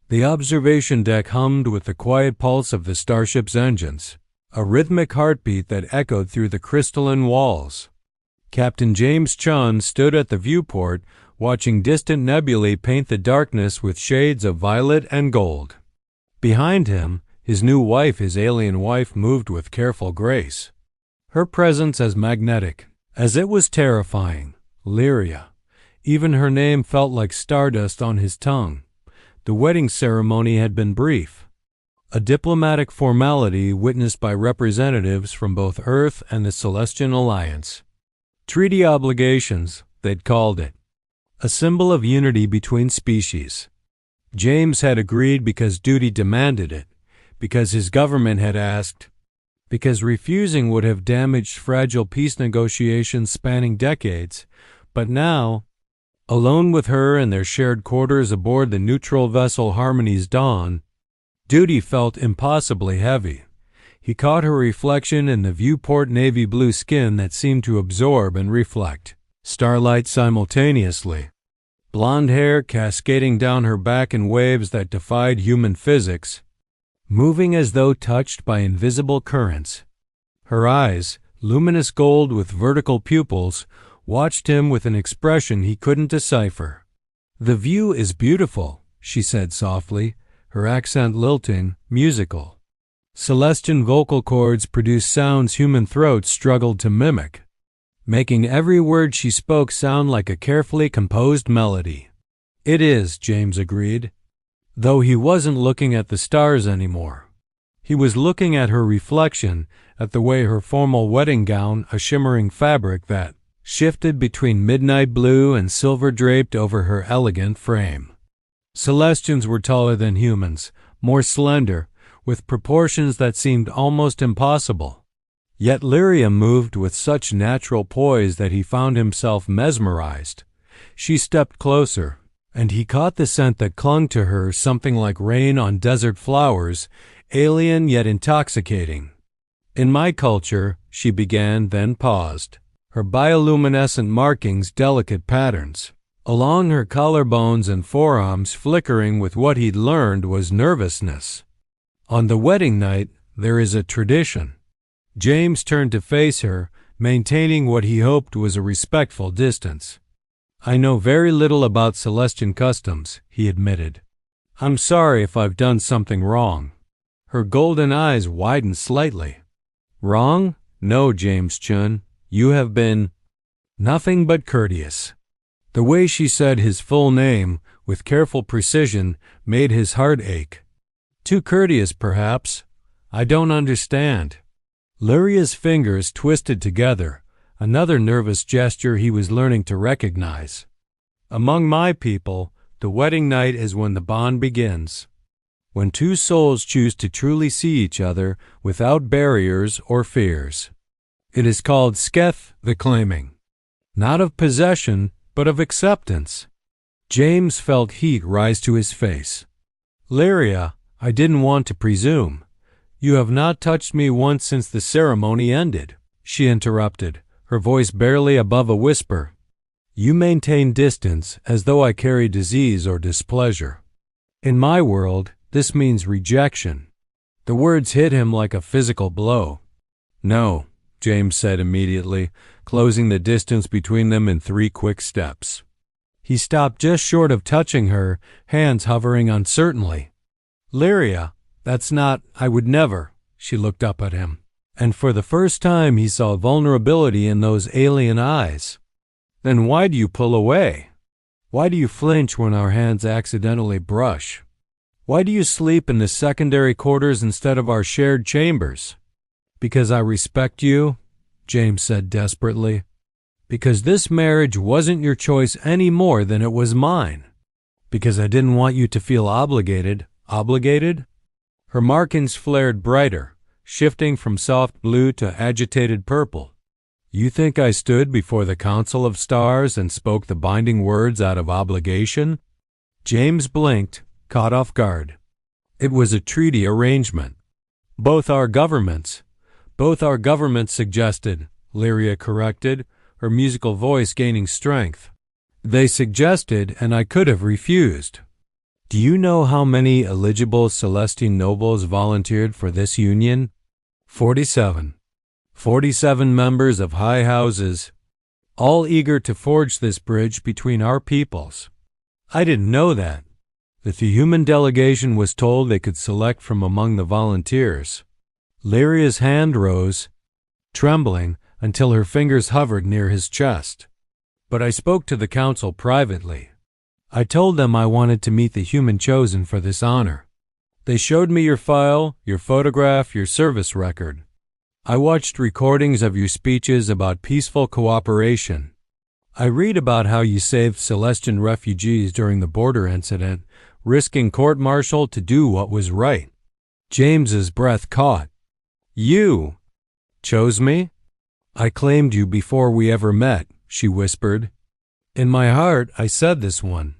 The observation deck hummed with the quiet pulse of the starship's engines, a rhythmic heartbeat that echoed through the crystalline walls. Captain James Chun stood at the viewport, watching distant nebulae paint the darkness with shades of violet and gold. Behind him, his new wife, his alien wife, moved with careful grace. Her presence as magnetic as it was terrifying. Lyria. Even her name felt like stardust on his tongue. The wedding ceremony had been brief, a diplomatic formality witnessed by representatives from both Earth and the Celestian Alliance. Treaty obligations, they'd called it. A symbol of unity between species. James had agreed because duty demanded it, because his government had asked, because refusing would have damaged fragile peace negotiations spanning decades. But now, alone with her in their shared quarters aboard the neutral vessel Harmony's Dawn, duty felt impossibly heavy. He caught her reflection in the viewport navy blue skin that seemed to absorb and reflect starlight simultaneously. Blonde hair cascading down her back in waves that defied human physics, moving as though touched by invisible currents. Her eyes, luminous gold with vertical pupils, watched him with an expression he couldn't decipher. "The view is beautiful," she said softly, her accent lilting, musical. Celestian vocal cords produced sounds human throats struggled to mimic, making every word she spoke sound like a carefully composed melody. "It is," James agreed, though he wasn't looking at the stars anymore. He was looking at her reflection, at the way her formal wedding gown, a shimmering fabric that shifted between midnight blue and silver draped over her elegant frame. Celestians were taller than humans, more slender, with proportions that seemed almost impossible. Yet Lyria moved with such natural poise that he found himself mesmerized. She stepped closer, and he caught the scent that clung to her, something like rain on desert flowers, alien yet intoxicating. "In my culture," she began, then paused, her bioluminescent markings delicate patterns. Along her collarbones and forearms flickering with what he'd learned was nervousness. "On the wedding night, there is a tradition." James turned to face her, maintaining what he hoped was a respectful distance. "I know very little about Celestian customs," he admitted. "I'm sorry if I've done something wrong." Her golden eyes widened slightly. "Wrong? No, James Chun. You have been nothing but courteous." The way she said his full name, with careful precision, made his heart ache. "Too courteous, perhaps. I don't understand." Lyria's fingers twisted together, another nervous gesture he was learning to recognize. "Among my people, the wedding night is when the bond begins. When two souls choose to truly see each other without barriers or fears. It is called sketh, the claiming. Not of possession, but of acceptance." James felt heat rise to his face. "Lyria, I didn't want to presume. You have not touched me once since the ceremony ended," she interrupted, her voice barely above a whisper. "You maintain distance as though I carry disease or displeasure. In my world, this means rejection." The words hit him like a physical blow. "No," James said immediately, closing the distance between them in 3 quick steps. He stopped just short of touching her, hands hovering uncertainly. "Lyria, that's not, I would never." She looked up at him, and for the first time he saw vulnerability in those alien eyes. "Then why do you pull away? Why do you flinch when our hands accidentally brush? Why do you sleep in the secondary quarters instead of our shared chambers?" "Because I respect you," James said desperately. "Because this marriage wasn't your choice any more than it was mine. Because I didn't want you to feel obligated." "Obligated?" Her markings flared brighter, shifting from soft blue to agitated purple. "You think I stood before the Council of Stars and spoke the binding words out of obligation?" James blinked, caught off guard. "It was a treaty arrangement. Both our governments suggested," Lyria corrected, her musical voice gaining strength. "They suggested, and I could have refused. Do you know how many eligible Celestine nobles volunteered for this union? 47. 47 members of high houses, all eager to forge this bridge between our peoples. I didn't know that. The human delegation was told they could select from among the volunteers. Lyria's hand rose, trembling, until her fingers hovered near his chest. But I spoke to the council privately. I told them I wanted to meet the human chosen for this honor. They showed me your file, your photograph, your service record. I watched recordings of your speeches about peaceful cooperation. I read about how you saved Celestian refugees during the border incident, risking court-martial to do what was right. James's breath caught. You chose me? I claimed you before we ever met, she whispered. In my heart, I said this one.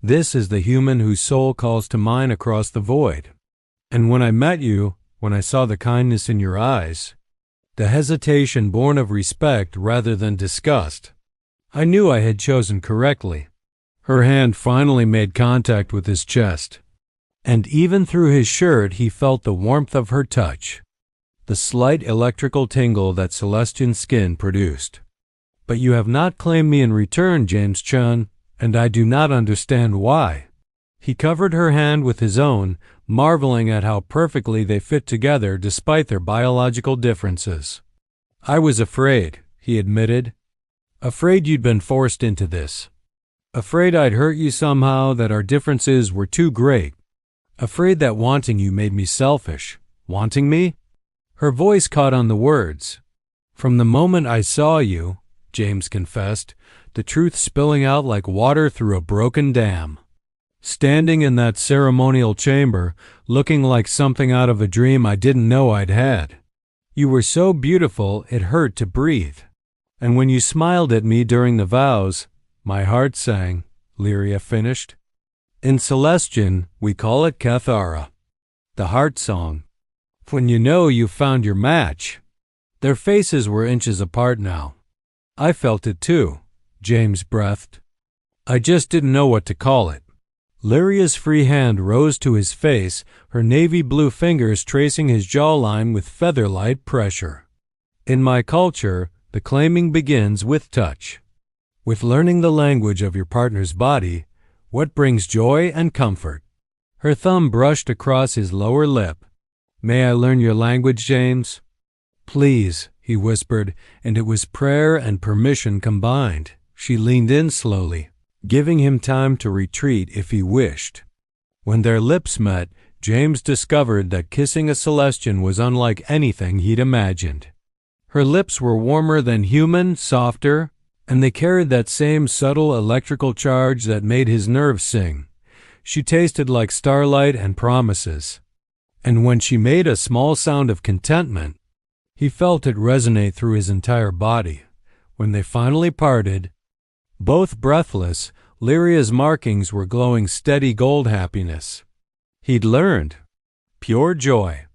This is the human whose soul calls to mine across the void. And when I met you, when I saw the kindness in your eyes, the hesitation born of respect rather than disgust, I knew I had chosen correctly. Her hand finally made contact with his chest, and even through his shirt he felt the warmth of her touch, the slight electrical tingle that Celestian skin produced. But you have not claimed me in return, James Chun, and I do not understand why. He covered her hand with his own, marveling at how perfectly they fit together despite their biological differences. I was afraid, he admitted. Afraid you'd been forced into this. Afraid I'd hurt you somehow, that our differences were too great. Afraid that wanting you made me selfish. Wanting me? Her voice caught on the words. From the moment I saw you, James confessed, the truth spilling out like water through a broken dam. Standing in that ceremonial chamber, looking like something out of a dream I didn't know I'd had. You were so beautiful it hurt to breathe. And when you smiled at me during the vows, my heart sang, Lyria finished. In Celestian, we call it Cathara, the heart song. When you know you've found your match. Their faces were inches apart now. I felt it too, James breathed. I just didn't know what to call it. Lyria's free hand rose to his face, her navy blue fingers tracing his jawline with feather-light pressure. In my culture, the claiming begins with touch. With learning the language of your partner's body, what brings joy and comfort. Her thumb brushed across his lower lip. May I learn your language, James? Please, he whispered, and it was prayer and permission combined. She leaned in slowly, giving him time to retreat if he wished. When their lips met, James discovered that kissing a Celestian was unlike anything he'd imagined. Her lips were warmer than human, softer, and they carried that same subtle electrical charge that made his nerves sing. She tasted like starlight and promises. And when she made a small sound of contentment, he felt it resonate through his entire body. When they finally parted, both breathless, Lyria's markings were glowing steady gold happiness. He'd learned. Pure joy.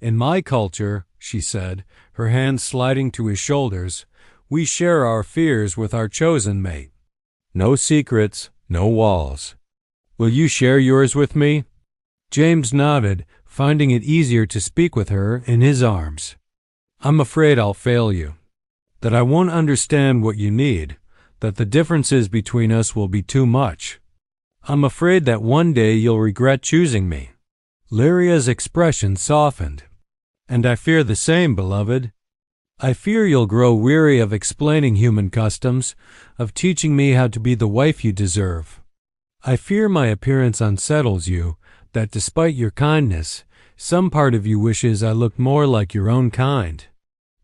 In my culture, she said, her hands sliding to his shoulders, we share our fears with our chosen mate. No secrets, no walls. Will you share yours with me? James nodded, finding it easier to speak with her in his arms. I'm afraid I'll fail you. That I won't understand what you need. That the differences between us will be too much. I'm afraid that one day you'll regret choosing me. Lyria's expression softened. And I fear the same, beloved. I fear you'll grow weary of explaining human customs, of teaching me how to be the wife you deserve. I fear my appearance unsettles you, that despite your kindness, some part of you wishes I looked more like your own kind.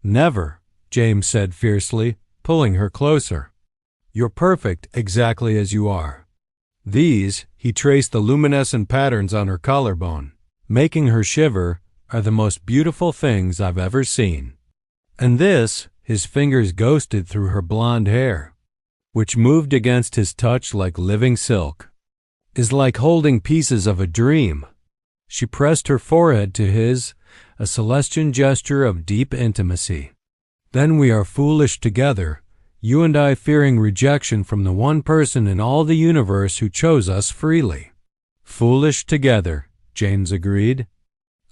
Never, James said fiercely, pulling her closer. You're perfect exactly as you are. These, he traced the luminescent patterns on her collarbone, making her shiver, are the most beautiful things I've ever seen. And this, his fingers ghosted through her blonde hair, which moved against his touch like living silk, is like holding pieces of a dream. She pressed her forehead to his, a Celestian gesture of deep intimacy. Then we are foolish together, you and I fearing rejection from the one person in all the universe who chose us freely. Foolish together, James agreed.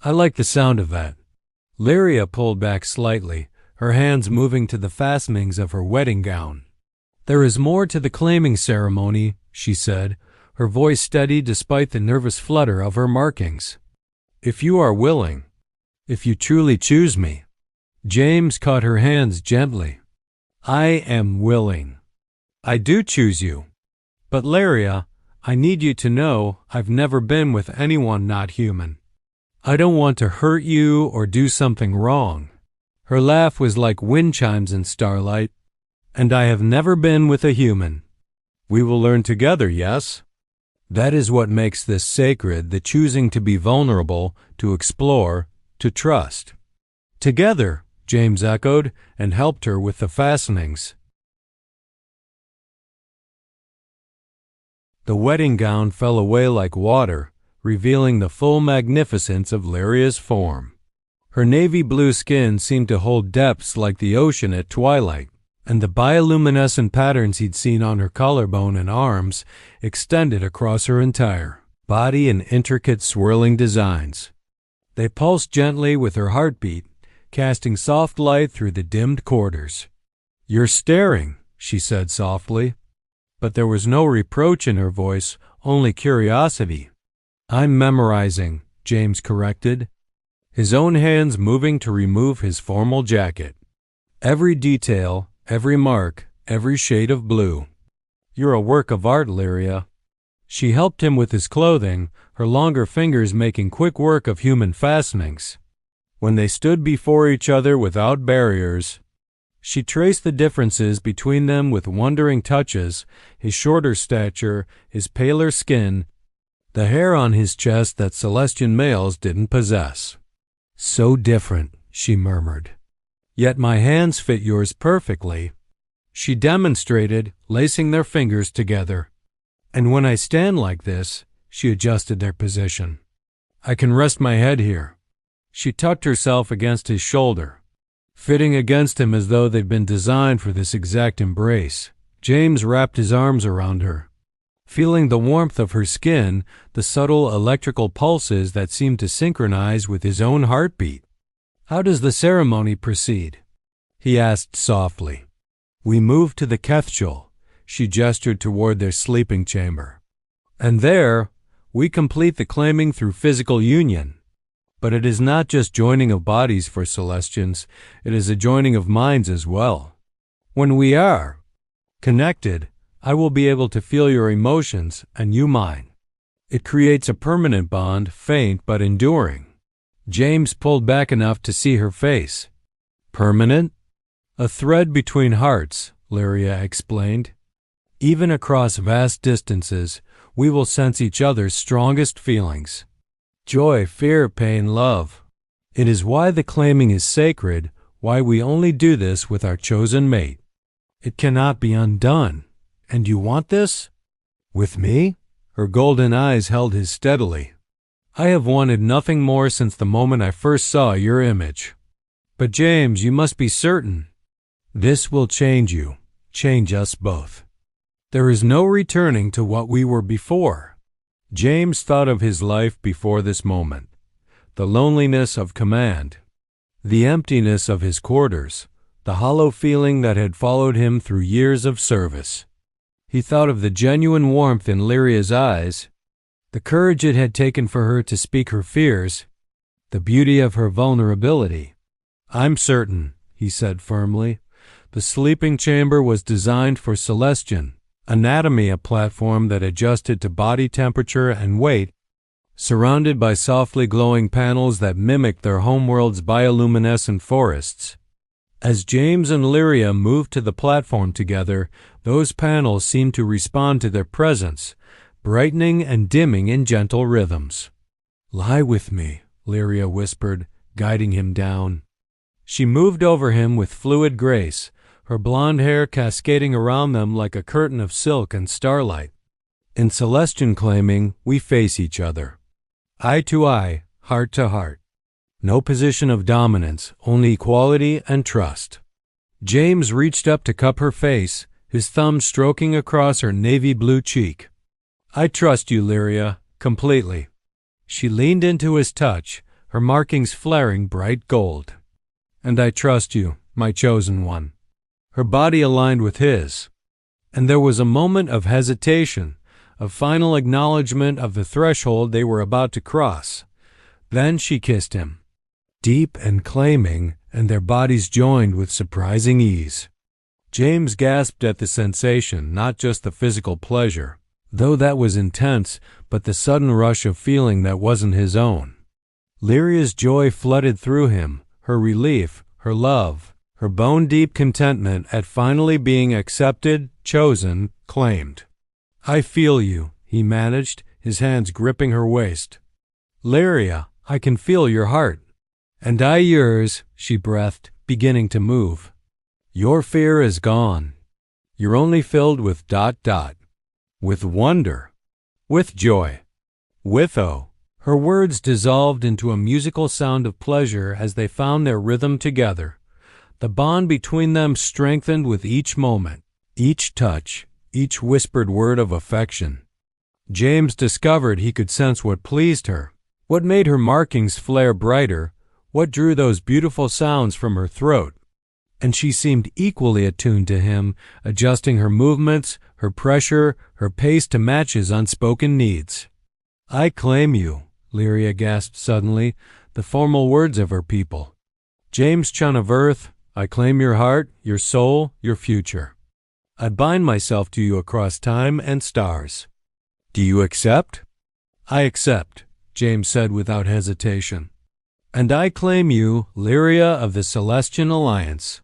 I like the sound of that. Lyria pulled back slightly, her hands moving to the fastenings of her wedding gown. There is more to the claiming ceremony, she said, her voice steady despite the nervous flutter of her markings. If you are willing, if you truly choose me. James caught her hands gently. I am willing. I do choose you. But Lyria, I need you to know I've never been with anyone not human. I don't want to hurt you or do something wrong. Her laugh was like wind chimes in starlight. And I have never been with a human. We will learn together, yes? That is what makes this sacred, the choosing to be vulnerable, to explore, to trust. Together, James echoed and helped her with the fastenings. The wedding gown fell away like water, revealing the full magnificence of Lyria's form. Her navy blue skin seemed to hold depths like the ocean at twilight, and the bioluminescent patterns he'd seen on her collarbone and arms extended across her entire body in intricate swirling designs. They pulsed gently with her heartbeat, casting soft light through the dimmed quarters. You're staring, she said softly. But there was no reproach in her voice, only curiosity. I'm memorizing, James corrected, his own hands moving to remove his formal jacket. Every detail, every mark, every shade of blue. You're a work of art, Lyria. She helped him with his clothing, her longer fingers making quick work of human fastenings. When they stood before each other without barriers, she traced the differences between them with wondering touches, his shorter stature, his paler skin, the hair on his chest that Celestian males didn't possess. So different, she murmured. Yet my hands fit yours perfectly. She demonstrated, lacing their fingers together. And when I stand like this, she adjusted their position. I can rest my head here. She tucked herself against his shoulder, fitting against him as though they'd been designed for this exact embrace. James wrapped his arms around her, feeling the warmth of her skin, the subtle electrical pulses that seemed to synchronize with his own heartbeat. How does the ceremony proceed? He asked softly. We move to the Kethchul. She gestured toward their sleeping chamber. And there, we complete the claiming through physical union. But it is not just joining of bodies for Celestians, it is a joining of minds as well. When we are connected, I will be able to feel your emotions and you mine. It creates a permanent bond, faint but enduring. James pulled back enough to see her face. Permanent? A thread between hearts, Lyria explained. Even across vast distances, we will sense each other's strongest feelings. Joy, fear, pain, love. It is why the claiming is sacred, why we only do this with our chosen mate. It cannot be undone. And you want this? With me? Her golden eyes held his steadily. I have wanted nothing more since the moment I first saw your image. But James, you must be certain. This will change you, change us both. There is no returning to what we were before. James thought of his life before this moment, the loneliness of command, the emptiness of his quarters, the hollow feeling that had followed him through years of service. He thought of the genuine warmth in Lyria's eyes, the courage it had taken for her to speak her fears, the beauty of her vulnerability. I'm certain, he said firmly. The sleeping chamber was designed for Celestian anatomy, a platform that adjusted to body temperature and weight, surrounded by softly glowing panels that mimicked their homeworld's bioluminescent forests. As James and Lyria moved to the platform together, those panels seemed to respond to their presence, brightening and dimming in gentle rhythms. Lie with me, Lyria whispered, guiding him down. She moved over him with fluid grace, her blonde hair cascading around them like a curtain of silk and starlight. In Celestian claiming, we face each other. Eye to eye, heart to heart. No position of dominance, only equality and trust. James reached up to cup her face, his thumb stroking across her navy blue cheek. I trust you, Lyria, completely. She leaned into his touch, her markings flaring bright gold. And I trust you, my chosen one. Her body aligned with his, and there was a moment of hesitation, of final acknowledgement of the threshold they were about to cross. Then she kissed him, deep and claiming, and their bodies joined with surprising ease. James gasped at the sensation, not just the physical pleasure, though that was intense, but the sudden rush of feeling that wasn't his own. Lyria's joy flooded through him, her relief, her love, her bone-deep contentment at finally being accepted, chosen, claimed. I feel you, he managed, his hands gripping her waist. Lyria, I can feel your heart. And I yours, she breathed, beginning to move. Your fear is gone. You're only filled with ... with wonder, with joy, with oh. Her words dissolved into a musical sound of pleasure as they found their rhythm together. The bond between them strengthened with each moment, each touch, each whispered word of affection. James discovered he could sense what pleased her, what made her markings flare brighter, what drew those beautiful sounds from her throat. And she seemed equally attuned to him, adjusting her movements, her pressure, her pace to match his unspoken needs. I claim you, Lyria gasped suddenly, the formal words of her people. James Chun of Earth, I claim your heart, your soul, your future. I bind myself to you across time and stars. Do you accept? I accept, James said without hesitation. And I claim you, Lyria of the Celestian Alliance.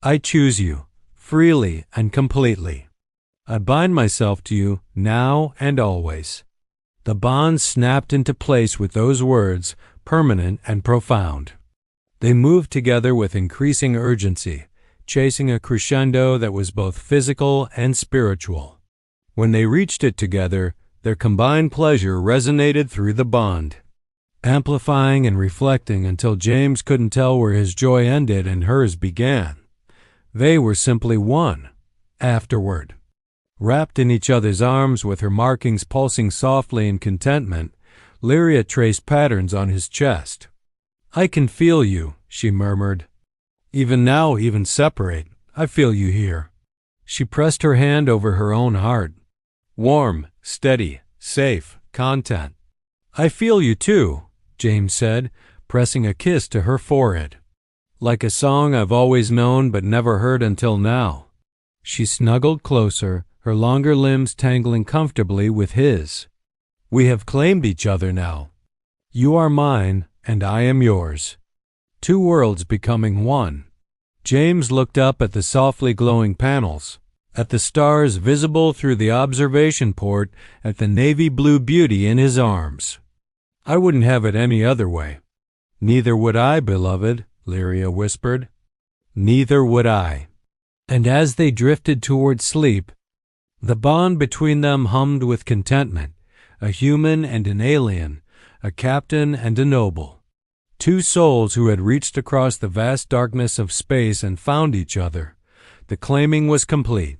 I choose you, freely and completely. I bind myself to you, now and always. The bond snapped into place with those words, permanent and profound. They moved together with increasing urgency, chasing a crescendo that was both physical and spiritual. When they reached it together, their combined pleasure resonated through the bond, amplifying and reflecting until James couldn't tell where his joy ended and hers began. They were simply one, afterward. Wrapped in each other's arms with her markings pulsing softly in contentment, Lyria traced patterns on his chest. I can feel you, she murmured. Even now, even separate, I feel you here. She pressed her hand over her own heart. Warm, steady, safe, content. I feel you too, James said, pressing a kiss to her forehead. Like a song I've always known but never heard until now. She snuggled closer, her longer limbs tangling comfortably with his. We have claimed each other now. You are mine, and I am yours. Two worlds becoming one. James looked up at the softly glowing panels, at the stars visible through the observation port, at the navy blue beauty in his arms. I wouldn't have it any other way. Neither would I, beloved, Lyria whispered. Neither would I. And as they drifted toward sleep, the bond between them hummed with contentment, a human and an alien, a captain and a noble. Two souls who had reached across the vast darkness of space and found each other. The claiming was complete.